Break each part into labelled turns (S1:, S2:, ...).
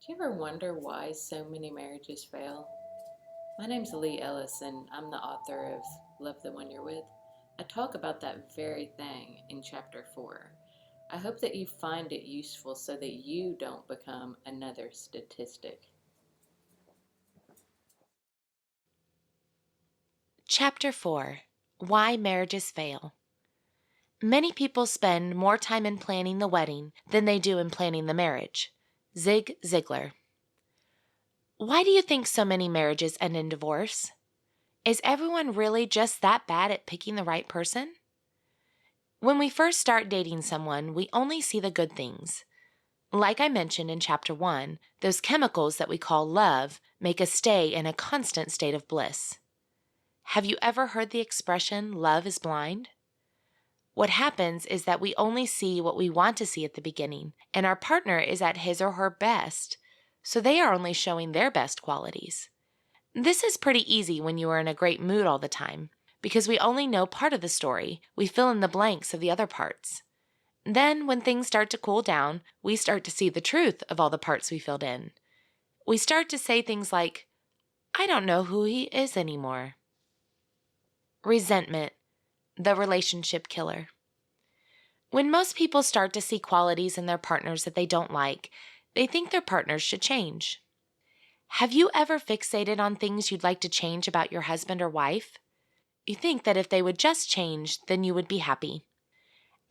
S1: Do you ever wonder why so many marriages fail? My name's Lee Ellis, and I'm the author of Love the One You're With. I talk about that very thing in Chapter 4. I hope that you find it useful so that you don't become another statistic.
S2: Chapter 4: Why Marriages Fail. Many people spend more time in planning the wedding than they do in planning the marriage. Zig Ziglar. Why do you think so many marriages end in divorce? Is everyone really just that bad at picking the right person? When we first start dating someone, we only see the good things. Like I mentioned in Chapter 1, those chemicals that we call love make us stay in a constant state of bliss. Have you ever heard the expression, love is blind? What happens is that we only see what we want to see at the beginning, and our partner is at his or her best, so they are only showing their best qualities. This is pretty easy when you are in a great mood all the time, because we only know part of the story, we fill in the blanks of the other parts. Then, when things start to cool down, we start to see the truth of all the parts we filled in. We start to say things like, I don't know who he is anymore. Resentment, the relationship killer. When most people start to see qualities in their partners that they don't like, they think their partners should change. Have you ever fixated on things you'd like to change about your husband or wife? You think that if they would just change, then you would be happy.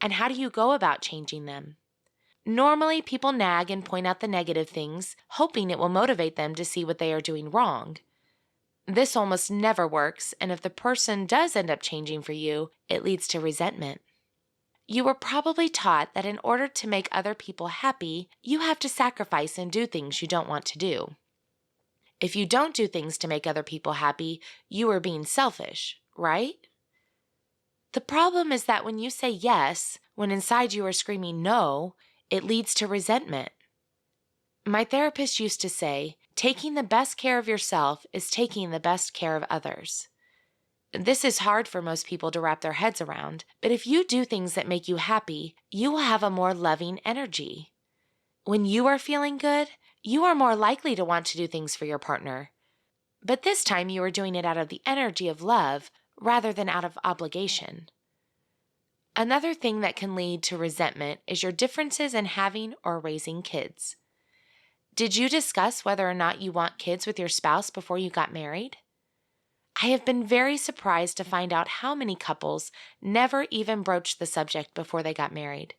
S2: And how do you go about changing them? Normally, people nag and point out the negative things, hoping it will motivate them to see what they are doing wrong. This almost never works, and if the person does end up changing for you, it leads to resentment. You were probably taught that in order to make other people happy, you have to sacrifice and do things you don't want to do. If you don't do things to make other people happy, you are being selfish, right? The problem is that when you say yes, when inside you are screaming no, it leads to resentment. My therapist used to say, taking the best care of yourself is taking the best care of others. This is hard for most people to wrap their heads around, but if you do things that make you happy, you will have a more loving energy. When you are feeling good, you are more likely to want to do things for your partner. But this time you are doing it out of the energy of love rather than out of obligation. Another thing that can lead to resentment is your differences in having or raising kids. Did you discuss whether or not you want kids with your spouse before you got married? I have been very surprised to find out how many couples never even broached the subject before they got married.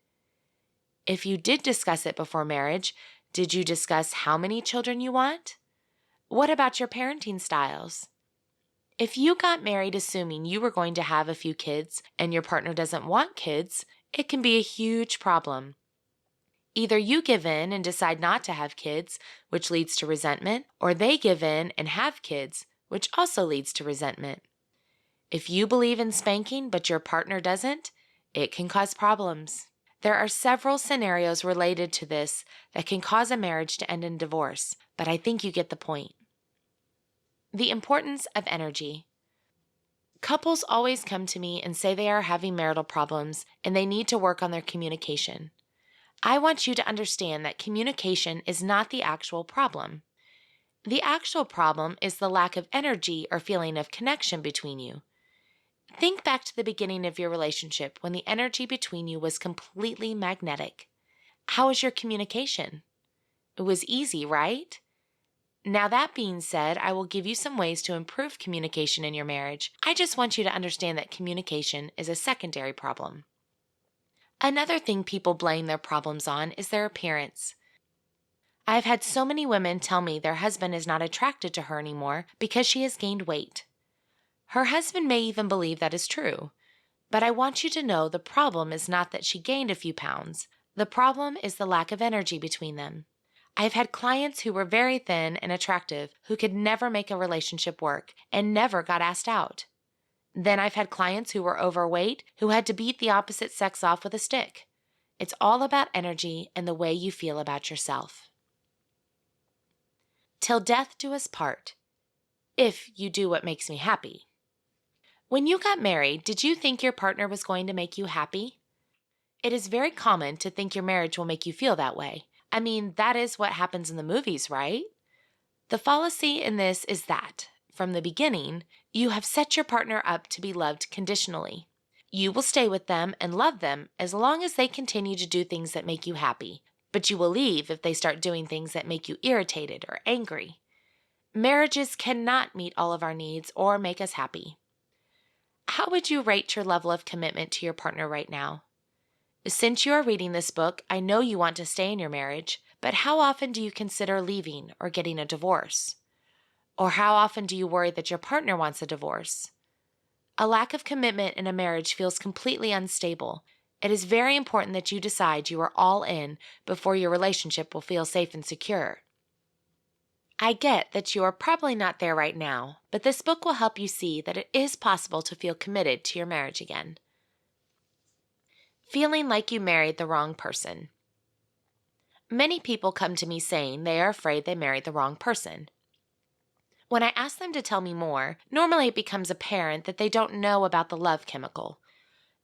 S2: If you did discuss it before marriage, did you discuss how many children you want? What about your parenting styles? If you got married assuming you were going to have a few kids and your partner doesn't want kids, it can be a huge problem. Either you give in and decide not to have kids, which leads to resentment, or they give in and have kids, which also leads to resentment. If you believe in spanking but your partner doesn't, it can cause problems. There are several scenarios related to this that can cause a marriage to end in divorce, but I think you get the point. The importance of energy. Couples always come to me and say they are having marital problems and they need to work on their communication. I want you to understand that communication is not the actual problem. The actual problem is the lack of energy or feeling of connection between you. Think back to the beginning of your relationship when the energy between you was completely magnetic. How was your communication? It was easy, right? Now, that being said, I will give you some ways to improve communication in your marriage. I just want you to understand that communication is a secondary problem. Another thing people blame their problems on is their appearance. I have had so many women tell me their husband is not attracted to her anymore because she has gained weight. Her husband may even believe that is true, but I want you to know the problem is not that she gained a few pounds. The problem is the lack of energy between them. I have had clients who were very thin and attractive who could never make a relationship work and never got asked out. Then I've had clients who were overweight who had to beat the opposite sex off with a stick. It's all about energy and the way you feel about yourself. Till death do us part, if you do what makes me happy. When you got married, did you think your partner was going to make you happy? It is very common to think your marriage will make you feel that way. I mean, that is what happens in the movies, right? The fallacy in this is that, from the beginning, you have set your partner up to be loved conditionally. You will stay with them and love them as long as they continue to do things that make you happy, but you will leave if they start doing things that make you irritated or angry. Marriages cannot meet all of our needs or make us happy. How would you rate your level of commitment to your partner right now? Since you are reading this book, I know you want to stay in your marriage, but how often do you consider leaving or getting a divorce? Or how often do you worry that your partner wants a divorce? A lack of commitment in a marriage feels completely unstable. It is very important that you decide you are all in before your relationship will feel safe and secure. I get that you are probably not there right now, but this book will help you see that it is possible to feel committed to your marriage again. Feeling like you married the wrong person. Many people come to me saying they are afraid they married the wrong person. When I ask them to tell me more, normally it becomes apparent that they don't know about the love chemical.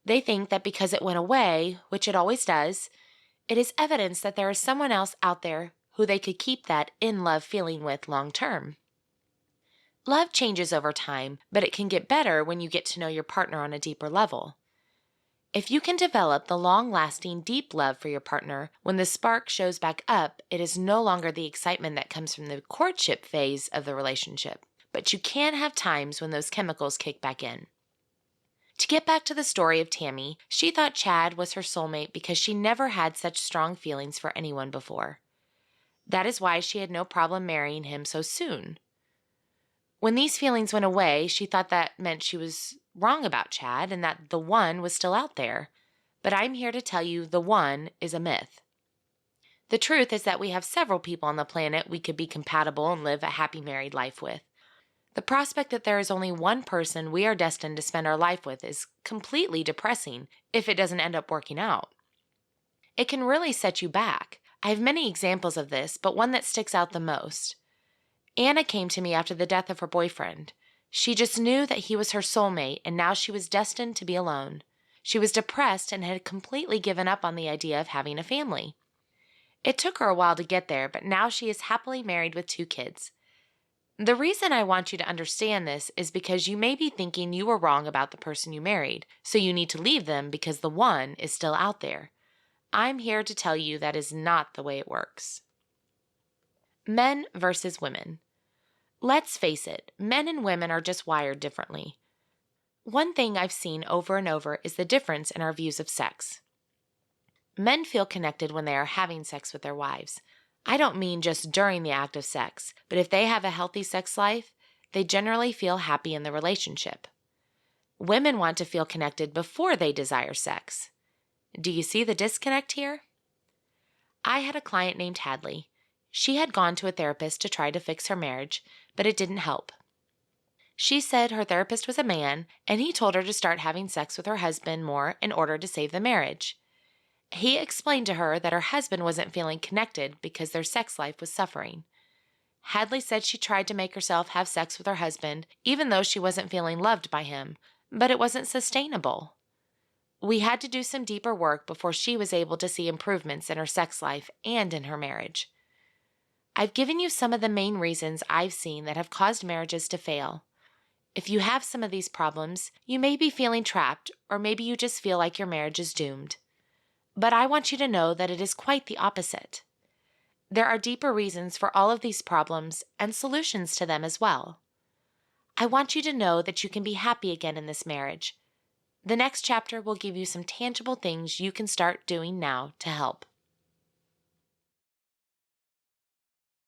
S2: They think that because it went away, which it always does, it is evidence that there is someone else out there who they could keep that in-love feeling with long term. Love changes over time, but it can get better when you get to know your partner on a deeper level. If you can develop the long-lasting, deep love for your partner, when the spark shows back up, it is no longer the excitement that comes from the courtship phase of the relationship. But you can have times when those chemicals kick back in. To get back to the story of Tammy, she thought Chad was her soulmate because she never had such strong feelings for anyone before. That is why she had no problem marrying him so soon. When these feelings went away, she thought that meant she was wrong about Chad and that the one was still out there. But I'm here to tell you the one is a myth. The truth is that we have several people on the planet we could be compatible and live a happy married life with. The prospect that there is only one person we are destined to spend our life with is completely depressing if it doesn't end up working out. It can really set you back. I have many examples of this, but one that sticks out the most. Anna came to me after the death of her boyfriend. She just knew that he was her soulmate, and now she was destined to be alone. She was depressed and had completely given up on the idea of having a family. It took her a while to get there, but now she is happily married with 2 kids. The reason I want you to understand this is because you may be thinking you were wrong about the person you married, so you need to leave them because the one is still out there. I'm here to tell you that is not the way it works. Men versus women. Let's face it, men and women are just wired differently. One thing I've seen over and over is the difference in our views of sex. Men feel connected when they are having sex with their wives. I don't mean just during the act of sex, but if they have a healthy sex life, they generally feel happy in the relationship. Women want to feel connected before they desire sex. Do you see the disconnect here? I had a client named Hadley. She had gone to a therapist to try to fix her marriage, but it didn't help. She said her therapist was a man, and he told her to start having sex with her husband more in order to save the marriage. He explained to her that her husband wasn't feeling connected because their sex life was suffering. Hadley said she tried to make herself have sex with her husband, even though she wasn't feeling loved by him, but it wasn't sustainable. We had to do some deeper work before she was able to see improvements in her sex life and in her marriage. I've given you some of the main reasons I've seen that have caused marriages to fail. If you have some of these problems, you may be feeling trapped, or maybe you just feel like your marriage is doomed. But I want you to know that it is quite the opposite. There are deeper reasons for all of these problems and solutions to them as well. I want you to know that you can be happy again in this marriage. The next chapter will give you some tangible things you can start doing now to help.